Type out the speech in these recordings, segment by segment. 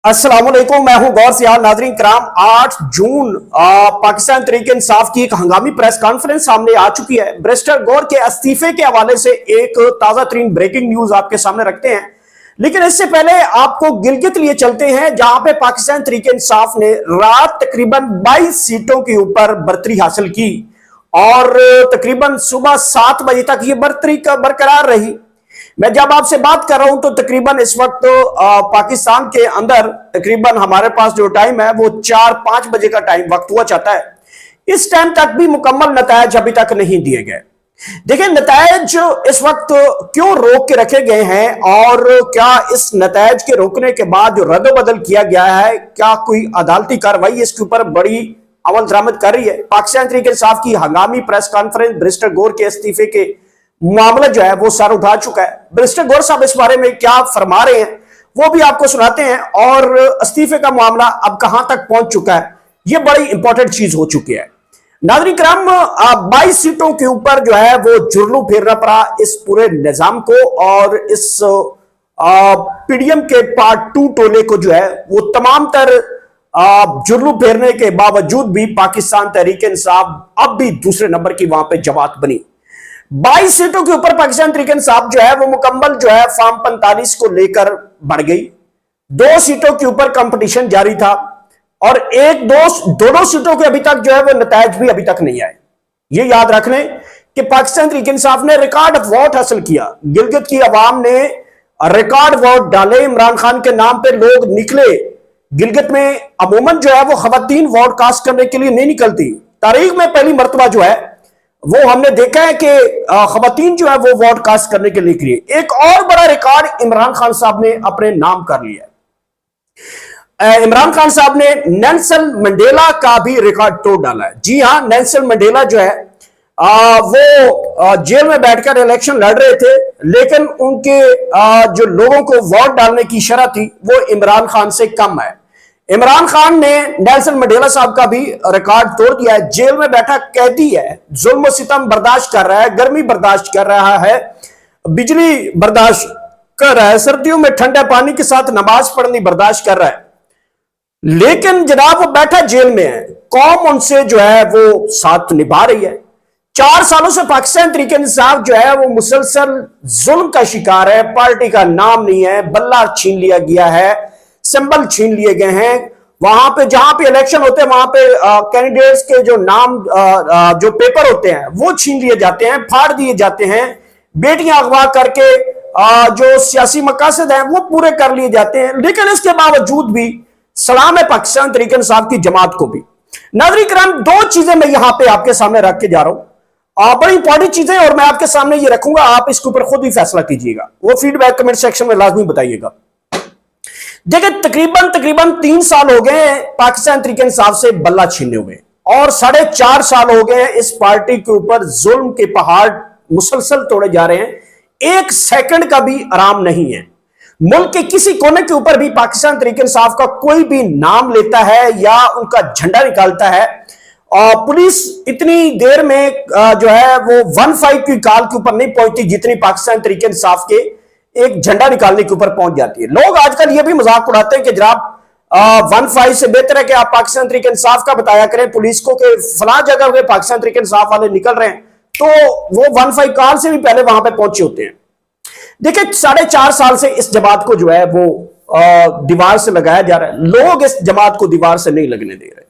अस्सलाम वालेकुम, मैं हूं गौर सियाल। नाजरीन कराम, 8 जून पाकिस्तान तहरीक इंसाफ की एक हंगामी प्रेस कॉन्फ्रेंस सामने आ चुकी है। बैरिस्टर गौर के इस्तीफे के हवाले से एक ताजा तरीन ब्रेकिंग न्यूज आपके सामने रखते हैं, लेकिन इससे पहले आपको गिलगित लिए चलते हैं, जहां पे पाकिस्तान तहरीक इंसाफ ने रात तकरीबन 22 सीटों के ऊपर बर्तरी हासिल की और तकरीबन सुबह 7 बजे तक ये बर्तरी बरकरार रही। मैं जब आपसे बात कर रहा हूं तो तकरीबन इस वक्त पाकिस्तान के अंदर तकरीबन हमारे पास जो टाइम है वो 4-5 बजे का टाइम वक्त हुआ चाहता है। इस टाइम तक भी मुकम्मल नतायज अभी तक नहीं दिए गए। देखिए, नतायज इस वक्त क्यों रोक के रखे गए हैं और क्या इस नतायज के रोकने के बाद जो रद्द-बदल किया गया है, क्या कोई अदालती कार्रवाई इसके ऊपर बड़ी अमल दरामद कर रही है? पाकिस्तान तहरीक इंसाफ की हंगामी प्रेस कॉन्फ्रेंस बैरिस्टर गौर के इस्तीफे के मामला जो है वो सर उठा चुका है। बैरिस्टर गौर साहब इस बारे में क्या फरमा रहे हैं वो भी आपको सुनाते हैं, और इस्तीफे का मामला अब कहां तक पहुंच चुका है, ये बड़ी इंपॉर्टेंट चीज हो चुकी है। नाज़रीन किराम, 22 सीटों के ऊपर जो है वो जुर्लू फेरना पड़ा इस पूरे निजाम को, और इस पीडीएम के पार्ट 2 टोले को जो है वो तमाम तर जुर्लू फेरने के बावजूद भी पाकिस्तान तहरीक इंसाफ अब भी दूसरे नंबर की वहां पर जमात बनी। 22 सीटों के ऊपर पाकिस्तान तहरीक इंसाफ जो है वो मुकम्मल जो है फॉर्म 45 को लेकर बढ़ गई। 2 सीटों के ऊपर कंपटीशन जारी था और दोनों सीटों के अभी तक जो है वो नतायज भी अभी तक नहीं आए। ये याद रख लें कि पाकिस्तान तहरीक इंसाफ ने रिकॉर्ड वोट हासिल किया। गिलगित की आवाम ने रिकॉर्ड वोट डाले, इमरान खान के नाम पे लोग निकले। गिलगित में अमूमन जो है वो खवातीन वोट कास्ट करने के लिए नहीं निकलती। तारीख में पहली मरतबा जो है वो हमने देखा है कि खवातीन जो है वो वोट कास्ट करने के लिए एक और बड़ा रिकॉर्ड इमरान खान साहब ने अपने नाम कर लिया है। इमरान खान साहब ने नेल्सन मंडेला का भी रिकॉर्ड तोड़ डाला है। जी हां, नेल्सन मंडेला जो है वो जेल में बैठकर इलेक्शन लड़ रहे थे, लेकिन उनके जो लोगों को वोट डालने की शरह थी वो इमरान खान से कम है। इमरान खान ने नेल्सन मंडेला साहब का भी रिकॉर्ड तोड़ दिया है। जेल में बैठा कैदी है, जुल्म सितम बर्दाश्त कर रहा है, गर्मी बर्दाश्त कर रहा है, बिजली बर्दाश्त कर रहा है, सर्दियों में ठंडे पानी के साथ नमाज पढ़नी बर्दाश्त कर रहा है, लेकिन जनाब वो बैठा जेल में है। कौम उनसे जो है वो साथ निभा रही है। 4 सालों से पाकिस्तान तहरीक इंसाफ जो है वो मुसलसल जुल्म का शिकार है। पार्टी का नाम नहीं है, बल्ला छीन लिया गया है, सिंबल छीन लिए गए हैं। वहां पे जहां पे इलेक्शन होते हैं वहां पे कैंडिडेट्स के जो नाम जो पेपर होते हैं वो छीन लिए जाते हैं, फाड़ दिए जाते हैं। बेटियां अगवा करके जो सियासी मकासद हैं वो पूरे कर लिए जाते हैं, लेकिन इसके बावजूद भी सलाम है पाकिस्तान तहरीक इंसाफ की जमात को भी। नाज़रीन किराम, 2 चीजें मैं यहां पे आपके सामने रख के जा रहा हूं, बड़ी इंपॉर्टेंट चीजें, और मैं आपके सामने ये रखूंगा, आप इसके ऊपर खुद ही फैसला कीजिएगा। वो फीडबैक कमेंट सेक्शन में लाजमी बताइएगा। देखिए, तकरीबन 3 साल हो गए पाकिस्तान तहरीक इंसाफ से बल्ला छीने हुए, और 4.5 साल हो गए इस पार्टी के ऊपर जुल्म के पहाड़ मुसलसल तोड़े जा रहे हैं। 1 सेकंड का भी आराम नहीं है। मुल्क के किसी कोने के ऊपर भी पाकिस्तान तहरीक इंसाफ का कोई भी नाम लेता है या उनका झंडा निकालता है, और पुलिस इतनी देर में जो है वो 15 की कॉल के ऊपर नहीं पहुंचती जितनी पाकिस्तान तहरीक इंसाफ के एक झंडा निकालने के ऊपर पहुंच जाती है। लोग आजकल ये भी मजाक उड़ाते हैं कि जनाब 15 से बेहतर है कि आप पाकिस्तान तहरीक इंसाफ का बताया करें पुलिस को कि फलां जगह पे पाकिस्तान तहरीक इंसाफ वाले निकल रहे हैं, तो वो 15 कॉल से भी पहले वहां पे पहुंचे होते हैं। देखिए, 4.5 साल से इस जमात को जो है वो दीवार से लगाया जा रहा है। लोग इस जमात को दीवार से नहीं लगने दे रहे।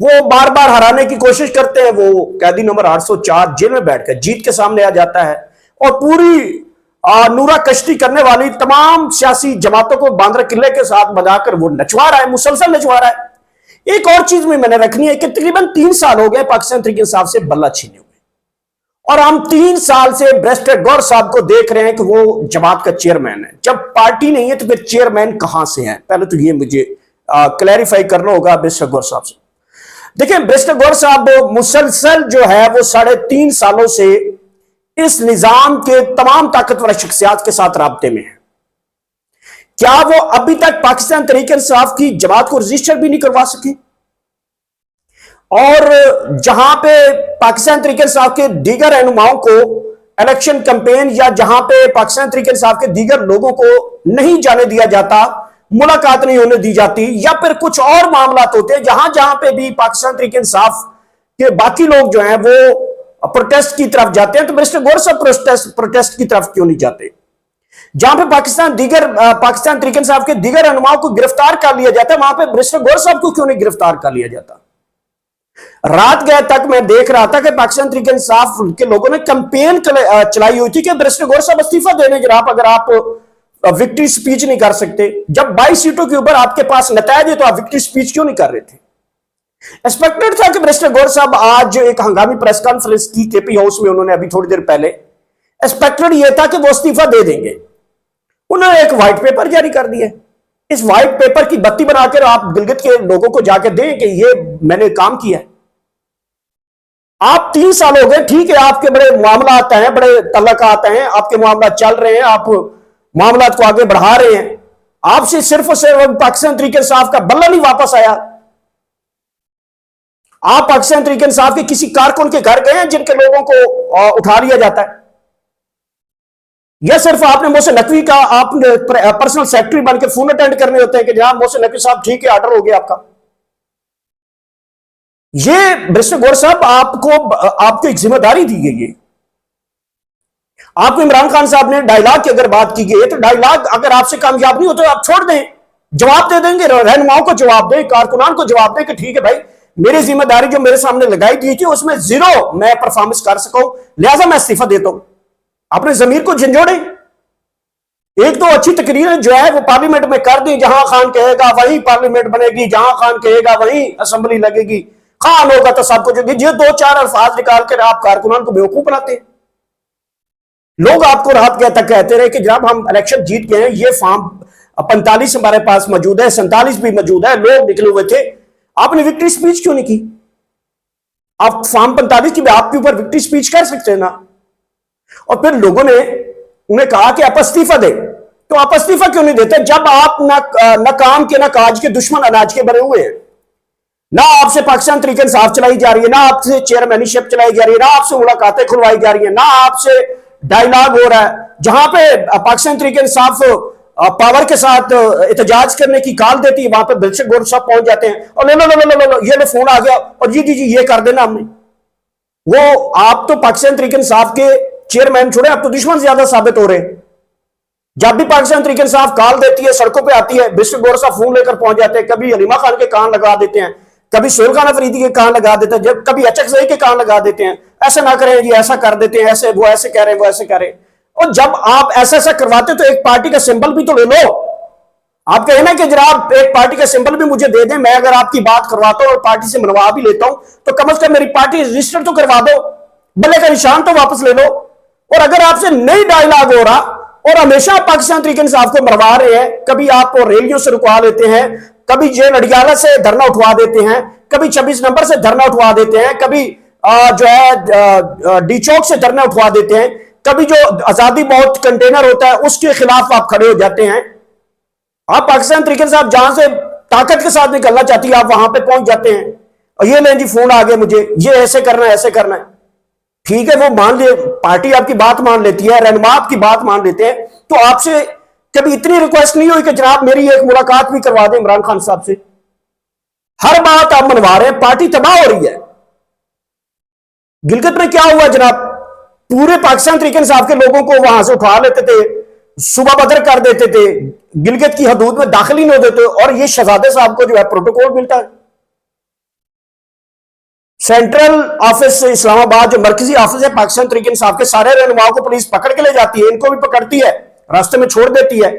वो बार बार हराने की कोशिश करते हैं। वो कैदी नंबर 804 जेल में बैठकर जीत के सामने आ जाता है और पूरी नूरा कश्ती करने वाली तमाम सियासी जमातों को बांद्रा किले के साथ बजाकर वो नचवा रहा है, मुसलसल नचवा रहा है। एक और चीज में मैंने रखनी है कि तकरीबन 3 साल हो गए पाकिस्तान तहरीक इंसाफ से बल्ला छीने हुए, और हम 3 साल से बैरिस्टर गौर साहब को देख रहे हैं कि वो जमात का चेयरमैन है। जब पार्टी नहीं है तो फिर चेयरमैन कहां से है? पहले तो ये मुझे क्लैरिफाई करना होगा बैरिस्टर गौर साहब से। देखिए, बैरिस्टर गौर साहब मुसलसल जो है वो 3.5 सालों से इस निजाम के तमाम ताकतवर शख्सियात के साथ राब्ते में है। क्या वो अभी तक पाकिस्तान तहरीक इंसाफ की जमात को रजिस्टर भी नहीं करवा सके? और जहां पे पाकिस्तान तहरीक इंसाफ के दीगर रहनुमाओं को इलेक्शन कैंपेन या जहां पे पाकिस्तान तहरीक इंसाफ के दीगर लोगों को नहीं जाने दिया जाता, मुलाकात नहीं होने दी जाती, या फिर कुछ और मामला होते हैं जहां जहां पे भी पाकिस्तान तहरीक इंसाफ के बाकी लोग जो हैं वो प्रोटेस्ट की तरफ जाते हैं, तो मिस्टर गौर साहब प्रोटेस्ट की तरफ क्यों नहीं जाते? जहां पे पाकिस्तान तहरीक इंसाफ के दीगर रहनुमाओं को गिरफ्तार कर लिया जाता है, वहां पे मिस्टर गौर साहब को क्यों नहीं गिरफ्तार कर लिया जाता? रात गए तक मैं देख रहा था कि पाकिस्तान तहरीक इंसाफ के लोगों ने कैंपेन चलाई हुई थी कि मिस्टर गौर साहब इस्तीफा दे दें जनाब, अगर आप विक्ट्री स्पीच नहीं कर सकते। जब 22 सीटों के ऊपर आपके पास नतायज है तो आप विक्ट्री स्पीच क्यों नहीं कर रहे थे? एक्सपेक्टेड था कि मिस्टर गौर साहब आज एक हंगामी प्रेस कॉन्फ्रेंस की केपी हाउस में, उन्होंने अभी थोड़ी देर पहले, एक्सपेक्टेड यह था कि वो इस्तीफा दे देंगे। उन्होंने एक व्हाइट पेपर जारी कर दिया। इस व्हाइट पेपर की बत्ती बनाकर आप गिलगित के लोगों को जाकर दें कि ये मैंने काम किया है। आप 3 साल हो गए, ठीक है, आपके बड़े मामला आते हैं, बड़े तलक आते हैं, आपके मामला चल रहे हैं, आप मामला को आगे बढ़ा रहे हैं, आपसे सिर्फ और सिर्फ पाकिस्तान तहरीक इंसाफ का बल्ला नहीं वापस आया। आप पाकिस्तान तहरीक इंसाफ के किसी कारकुन के घर गए हैं जिनके लोगों को उठा लिया जाता है, या सिर्फ आपने मोहसिन नकवी का आपने पर्सनल सेक्रेटरी बनकर फोन अटेंड करने होते हैं कि जनाब मोहसिन नकवी साहब ठीक है, ऑर्डर हो गया आपका। ये मिस्टर गौर साहब आपको एक जिम्मेदारी दी गई है। आपको इमरान खान साहब ने डायलॉग की अगर बात की गई है तो डायलॉग अगर आपसे कामयाब नहीं होता तो आप छोड़ दें, जवाब दे देंगे, रहनुमाओं को जवाब दें, कारकुनान को जवाब दें कि ठीक है भाई, मेरी जिम्मेदारी जो मेरे सामने लगाई गई थी उसमें 0 मैं परफॉर्मेंस कर सकूं, लिहाजा मैं इस्तीफा देता हूं। अपने जमीर को झंझोड़े। एक तो अच्छी तकरीर जो है वो पार्लियामेंट में कर दी, जहां खान कहेगा वहीं पार्लियामेंट बनेगी, जहां खान कहेगा वहीं असेंबली लगेगी, खान होगा तो सब कुछ होगी। ये 2-4 अल्फाज निकाल कर आप कारकुनान को बेवकूफ बनाते हैं। लोग आपको रात गए तक कहते रहे कि जनाब हम इलेक्शन जीत गए हैं, ये फॉर्म 45 हमारे पास मौजूद है, 47 भी मौजूद है, लोग निकले हुए थे, आपने विक्ट्री स्पीच क्यों नहीं की? आप फॉर्म 45 की आपके ऊपर विक्ट्री स्पीच कर सकते हैं ना। और फिर लोगों ने उन्हें कहा कि आप इस्तीफा दें, तो आप इस्तीफा क्यों नहीं देते जब आप न काम के न काज के दुश्मन अनाज के बने हुए हैं? ना आपसे पाकिस्तान तहरीक इंसाफ चलाई जा रही है, ना आपसे चेयरमैनशिप चलाई जा रही है, ना आपसे मुलाकातें खुलवाई जा रही है, ना आपसे डायलॉग हो रहा है। जहां पे पाकिस्तान तहरीक इंसाफ पावर के साथ एहतजाज करने की कॉल देती है, वहां पे मिस्टर गौर साहब पहुंच जाते हैं और लो ये लो फोन आ गया और जी ये कर देना हमने। वो आप तो पाकिस्तान तहरीक इंसाफ के चेयरमैन छोड़े, आप तो दुश्मन ज्यादा साबित हो रहे हैं। जब भी पाकिस्तान तहरीक इंसाफ कॉल देती है, सड़कों पे आती है, मिस्टर गौर साहब फोन लेकर पहुंच जाते हैं। कभी हलीमा खान के कान लगा देते हैं, कभी सोहेल खान अफरीदी के कान लगा देते हैं, जब कभी अचकजई के कान लगा देते हैं, ऐसा ना करें जी, ऐसा कर देते हैं, ऐसे वो ऐसे कह रहे हैं, वो ऐसे कह रहे हैं। और जब आप ऐसा करवाते तो एक पार्टी का सिंबल भी तो ले लो। आप कहें ना कि जनाब एक पार्टी का सिंबल भी मुझे दे दें, मैं अगर आपकी बात करवाता हूं और पार्टी से मनवा भी लेता हूं तो कम से कम मेरी पार्टी रजिस्टर तो करवा दो, बल्ले का निशान तो वापस ले लो। और अगर आपसे नई डायलॉग हो रहा और हमेशा पाकिस्तान तहरीक इंसाफ को मरवा रहे हैं, कभी आप रैलियों से रुकवा लेते हैं, कभी जेल अडियाला से धरना उठवा देते हैं, कभी 26 नंबर से धरना उठवा देते हैं, कभी जो है डी चौक से धरना उठवा देते हैं, कभी जो आजादी मौत कंटेनर होता है उसके खिलाफ आप खड़े हो जाते हैं। आप पाकिस्तान तहरीक इंसाफ जहां से ताकत के साथ निकलना चाहती है, आप वहां पे पहुंच जाते हैं और ये लें जी फोन आ गया मुझे, ये ऐसे करना है, ऐसे करना है। ठीक है, वो मान ले, पार्टी आपकी बात मान लेती है, रहनुमा आपकी बात मान लेते हैं, तो आपसे कभी इतनी रिक्वेस्ट नहीं हुई कि जनाब मेरी एक मुलाकात भी करवा दें इमरान खान साहब से? हर बात आप मनवा रहे हैं, पार्टी तबाह हो रही है। गिलगित में क्या हुआ जनाब? पूरे पाकिस्तान तहरीक इंसाफ के लोगों को वहां से उठा लेते थे, सुबह बदर कर देते थे, गिलगित की हदूद में दाखिल ही नहीं होते थे, और ये शहजादे साहब को जो है प्रोटोकॉल मिलता है। सेंट्रल ऑफिस से इस्लामाबाद जो मरकजी ऑफिस है पाकिस्तान तहरीक इंसाफ के, सारे रहनुमाओं को पुलिस पकड़ के ले जाती है, इनको भी पकड़ती है, रास्ते में छोड़ देती है,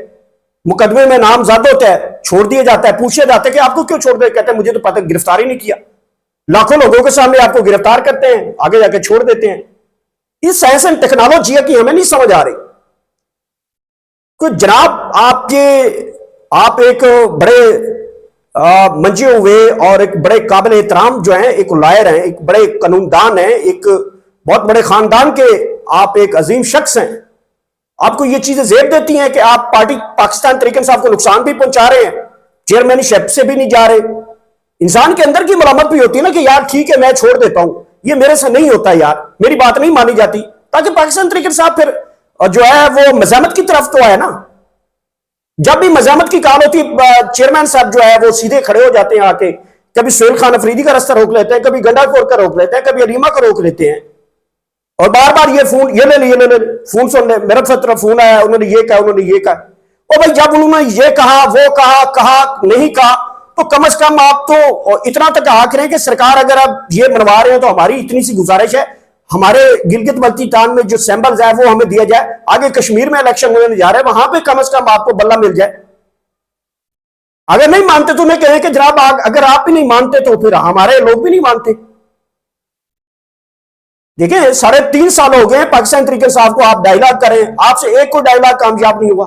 मुकदमे में नामजद होता है, छोड़ दिया जाता है। पूछे जाते हैं कि आपको क्यों छोड़ दिया? कहते हैं मुझे तो पता, गिरफ्तारी नहीं किया। लाखों लोगों के सामने आपको गिरफ्तार करते हैं, आगे जाके छोड़ देते हैं। इस साइंस एंड टेक्नोलॉजी की हमें नहीं समझ आ रही। तो जनाब आप एक बड़े मंजे हुए और एक बड़े काबिल एहतराम जो हैं, एक लॉयर हैं, एक बड़े कानूनदान हैं, एक बहुत बड़े खानदान के आप एक अजीम शख्स हैं। आपको ये चीजें जेब देती हैं कि आप पार्टी पाकिस्तान तहरीक इंसाफ को नुकसान भी पहुंचा रहे हैं, चेयरमैनशिप से भी नहीं जा रहे। इंसान के अंदर की मलामत भी होती है ना कि यार ठीक है मैं छोड़ देता हूं, ये मेरे से नहीं होता यार, मेरी बात नहीं मानी जाती, ताकि पाकिस्तान तहरीक इंसाफ फिर जो है वो मज़ामत की तरफ तो आए ना। जब भी मजामत की कॉल होती है, चेयरमैन साहब जो है वो सीधे खड़े हो जाते हैं आके, कभी सुहेल खान अफरीदी का रास्ता रोक लेते हैं, कभी गंडाखोर का रोक लेते हैं, कभी अलीमा का रोक लेते हैं, और बार बार ये फोन ये ले ले फोन सुन ले, मेरा तरफ फोन आया, उन्होंने ये कहा, उन्होंने ये कहा। और भाई जब उन्होंने ये कहा, वो कहा नहीं कहा, तो कम से कम आप तो इतना तक कहा करें कि सरकार अगर आप ये मनवा रहे हो तो हमारी इतनी सी गुजारिश है, हमारे गिलगित बल्तिस्तान में जो सैंपल्स है वो हमें दिया जाए, आगे कश्मीर में इलेक्शन होने जा रहे हैं, वहां पे कम से कम आपको बल्ला मिल जाए। अगर नहीं मानते तो मैं कहें कि जनाब अगर आप भी नहीं मानते तो फिर हमारे लोग भी नहीं मानते। देखिए 3.5 साल हो गए पाकिस्तान तरीके साहब को आप डायलॉग करें, आपसे एक को डायलॉग कामयाब नहीं हुआ।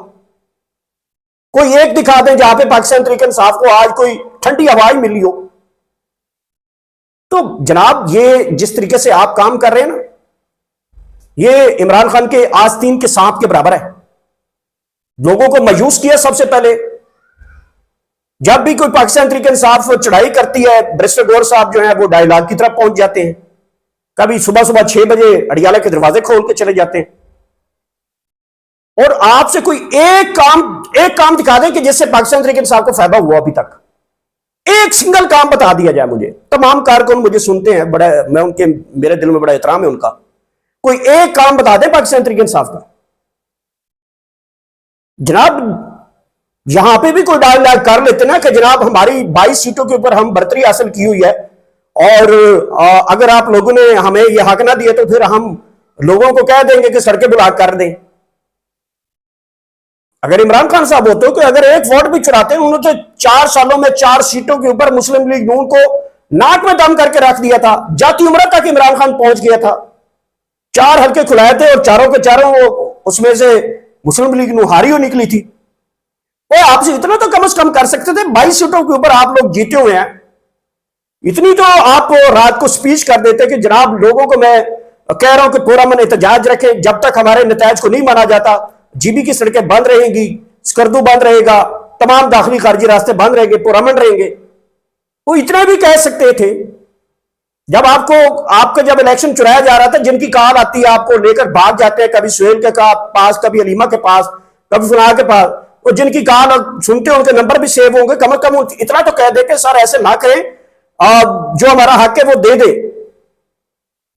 कोई एक दिखा दें जहां पे पाकिस्तान तरीके साहब को आज कोई ठंडी हवाई मिली हो। तो जनाब ये जिस तरीके से आप काम कर रहे हैं ना, ये इमरान खान के आस्तीन के सांप के बराबर है। लोगों को मायूस किया सबसे पहले। जब भी कोई पाकिस्तान तरीके इंसाफ चढ़ाई करती है, बैरिस्टर गौर साहब जो है वो डायलॉग की तरफ पहुंच जाते हैं। कभी सुबह सुबह 6 बजे अडियाला के दरवाजे खोल के चले जाते हैं। और आपसे कोई एक काम दिखा दें कि जिससे पाकिस्तान तरीके इंसाफ को फायदा हुआ अभी तक। एक सिंगल काम बता दिया जाए मुझे। तमाम कारकुन मुझे सुनते हैं, बड़ा मैं उनके, मेरे दिल में बड़ा एहतराम है उनका। कोई एक काम बता दें पाकिस्तान तरीके इंसाफ का। जनाब यहां पे भी कोई डायलॉग कर लेते ना कि जनाब हमारी 22 सीटों के ऊपर हम बढ़तरी हासिल की हुई है, और अगर आप लोगों ने हमें यह हक ना दिया तो फिर हम लोगों को कह देंगे कि सड़कें ब्लॉक कर दें। अगर इमरान खान साहब होते कि अगर एक वोट भी चुराते हैं, उन्होंने तो 4 सालों में 4 सीटों के ऊपर मुस्लिम लीग नून को नाक में दम करके रख दिया था। जाती उम्र तक इमरान खान पहुंच गया था। 4 हल्के खुलाए थे और चारों के चारों उसमें से मुस्लिम लीग नून हारी हो निकली थी। वो आपसे इतना तो कम से कम कर सकते थे। 22 सीटों के ऊपर आप लोग जीते हुए हैं। इतनी तो आप रात को स्पीच कर देते कि जनाब लोगों को मैं कह रहा हूं कि पूरा मन एहतजाज रखें, जब तक हमारे नतायज को नहीं माना जाता जीबी की सड़कें बंद रहेंगी, स्कर्दू बंद रहेगा, तमाम दाखिली खारजी रास्ते बंद रहेंगे, पुरअमन रहेंगे। वो इतना भी कह सकते थे। जब आपका जब इलेक्शन चुराया जा रहा था, जिनकी कॉल आती है आपको लेकर भाग जाते हैं, कभी सुहेल के पास, कभी अलीमा के पास, कभी फुना के पास, और जिनकी कॉल सुनते हैं उनके नंबर भी सेव होंगे। कम से कम इतना तो कह दे कि सर ऐसे ना करें, जो हमारा हक है वो दे दे।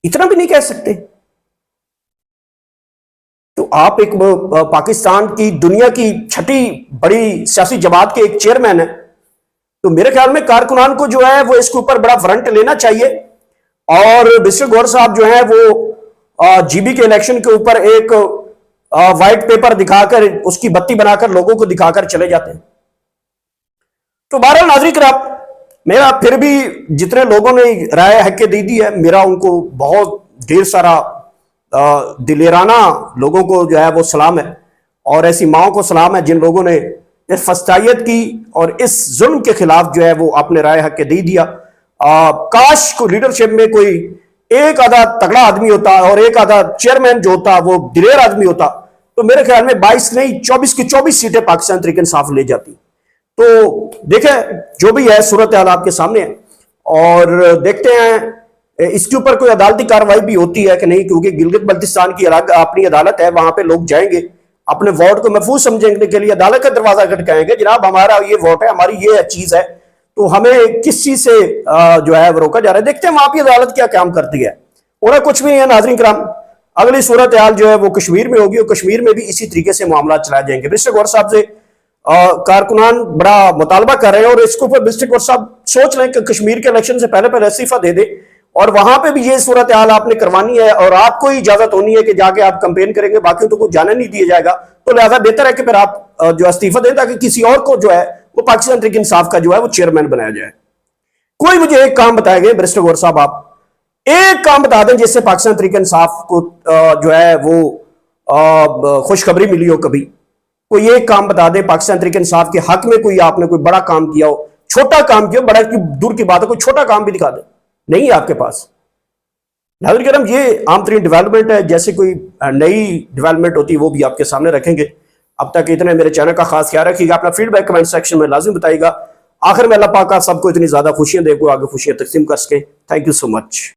इतना भी नहीं कह सकते। तो आप एक पाकिस्तान की दुनिया की 6ठी बड़ी सियासी जमात के एक चेयरमैन है, तो मेरे ख्याल में कारकुनान को जो है वो इसके ऊपर बड़ा फ्रंट लेना चाहिए। और बैरिस्टर गौर साहब जो है वो जीबी के इलेक्शन के ऊपर एक व्हाइट पेपर दिखाकर, उसकी बत्ती बनाकर लोगों को दिखाकर चले जाते हैं। तो बहरहाल नाज़रीन किराम, मेरा फिर भी जितने लोगों ने राय हक दे दी है, मेरा उनको बहुत ढेर सारा दिलेराना लोगों को जो है वो सलाम है। और ऐसी माओं को सलाम है जिन लोगों ने इस फस्तायत की और इस जुल्म के खिलाफ जो है वो अपने राय हक दे दिया। काश को लीडरशिप में कोई एक आधा तगड़ा आदमी होता और एक आधा चेयरमैन जो होता वो दिलेर आदमी होता, तो मेरे ख्याल में 22 नहीं 24 की 24 सीटें पाकिस्तान तरीके इंसाफ ले जाती। तो देखें जो भी है सूरत हाल आपके सामने है, और देखते हैं इसके ऊपर कोई अदालती कार्रवाई भी होती है कि नहीं, क्योंकि गिलगित बल्तिस्तान की अलग अपनी अदालत है। वहां पे लोग जाएंगे अपने वोट को महफूज समझने के लिए, अदालत का दरवाजा खटकाएंगे, जनाब हमारा ये वोट है, हमारी ये चीज है, तो हमें किस चीज से जो है वो रोका जा रहा है। देखते हैं वहां की अदालत क्या काम करती है। और कुछ भी नहीं है नाज़रीन किराम, अगली सूरत हाल जो है वो कश्मीर में होगी, और कश्मीर में भी इसी तरीके से मामला चलाए जाएंगे। बैरिस्टर गौर साहब से कारकुनान बड़ा मुतालबा कर रहे हैं, और इसके ऊपर बैरिस्टर गौर साहब सोच लें कि कश्मीर के इलेक्शन से पहले इस्तीफा दे दे, और वहां पे भी ये सूरत हाल आपने करवानी है, और आपको ही इजाजत होनी है कि जाके आप कंपेन करेंगे, बाकी तो कुछ जाने नहीं दिया जाएगा। तो लिहाजा बेहतर है कि फिर आप जो इस्तीफा दें, ताकि किसी और को जो है वो पाकिस्तान तहरीक इंसाफ का जो है वो चेयरमैन बनाया जाए। कोई मुझे एक काम बताया गया बैरिस्टर गौर साहब, आप एक काम बता दें जिससे पाकिस्तान तहरीक इंसाफ को जो है वो खुशखबरी मिली हो। कभी कोई एक काम बता दें पाकिस्तान तहरीक इंसाफ के हक में, कोई आपने कोई बड़ा काम किया हो, छोटा काम किया हो, बड़ा की दूर की बात है, कोई छोटा काम भी दिखा दे, नहीं है आपके पास। नाज़रीन किराम, ये आम तरीन डेवलपमेंट है, जैसे कोई नई डेवलपमेंट होती है वो भी आपके सामने रखेंगे। अब तक इतने मेरे चैनल का खास ख्याल रखिएगा, अपना फीडबैक कमेंट सेक्शन में लाजिम बताइएगा। आखिर में अल्लाह पाक सबको इतनी ज्यादा खुशियां दे को आगे खुशियां तकसीम कर सके। Thank you so much.